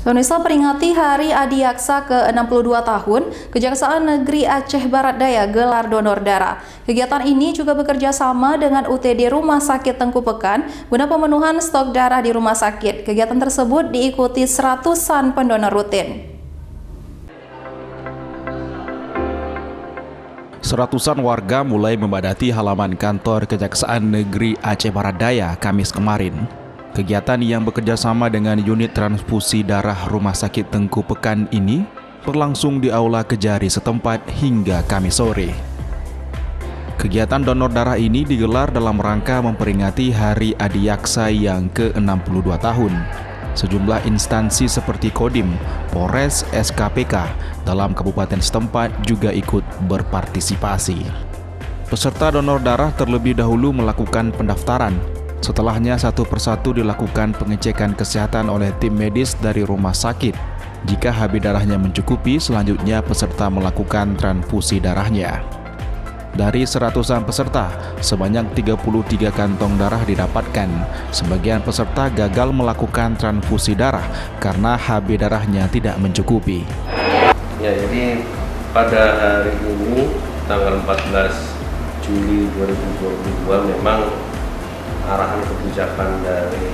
Pemirsa, peringati Hari Adiaksa ke-62 tahun, Kejaksaan Negeri Aceh Barat Daya gelar donor darah. Kegiatan ini juga bekerja sama dengan UTD Rumah Sakit Tengku Pekan guna pemenuhan stok darah di rumah sakit. Kegiatan tersebut diikuti seratusan pendonor rutin. Seratusan warga mulai memadati halaman kantor Kejaksaan Negeri Aceh Barat Daya Kamis kemarin. Kegiatan yang bekerja sama dengan unit transfusi darah Rumah Sakit Tengku Pekan ini berlangsung di Aula Kejari setempat hingga Kamis sore. Kegiatan donor darah ini digelar dalam rangka memperingati Hari Adiaksa yang ke-62 tahun. Sejumlah instansi seperti Kodim, Polres, SKPK dalam kabupaten setempat juga ikut berpartisipasi. Peserta donor darah terlebih dahulu melakukan pendaftaran. Setelahnya satu persatu dilakukan pengecekan kesehatan oleh tim medis dari rumah sakit. Jika HB darahnya mencukupi, selanjutnya peserta melakukan transfusi darahnya. Dari seratusan peserta, sebanyak 33 kantong darah didapatkan. Sebagian peserta gagal melakukan transfusi darah karena HB darahnya tidak mencukupi. Ya, jadi pada hari ini, tanggal 14 Juli 2022, memang arahan kebijakan dari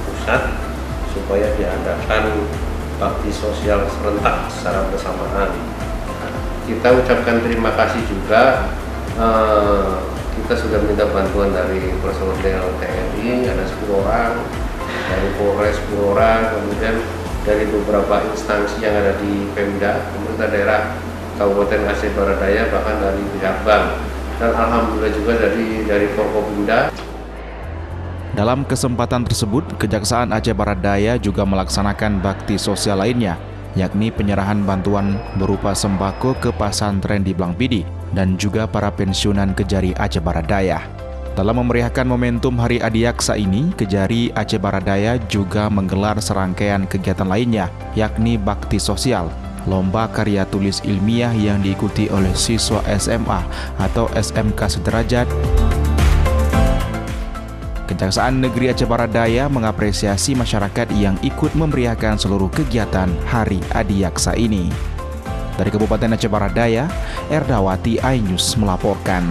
pusat supaya diadakan bakti sosial serentak secara bersamaan. Kita ucapkan terima kasih juga. Kita sudah minta bantuan dari personel TNI, ada 10 orang, dari Polres 10 orang, kemudian dari beberapa instansi yang ada di Pemda, pemerintah daerah Kabupaten Aceh Barat Daya, bahkan dari pihak bank, dan alhamdulillah juga dari Forkopimda. Dalam kesempatan tersebut, Kejaksaan Aceh Barat Daya juga melaksanakan bakti sosial lainnya, yakni penyerahan bantuan berupa sembako ke pesantren di Blangpidi dan juga para pensiunan Kejari Aceh Barat Daya. Dalam memeriahkan momentum Hari Adiaksa ini, Kejari Aceh Barat Daya juga menggelar serangkaian kegiatan lainnya, yakni bakti sosial, lomba karya tulis ilmiah yang diikuti oleh siswa SMA atau SMK sederajat. Kejaksaan Negeri Aceh Barat Daya mengapresiasi masyarakat yang ikut memeriahkan seluruh kegiatan Hari Adiaksa ini. Dari Kabupaten Aceh Barat Daya, Erdawati iNews melaporkan.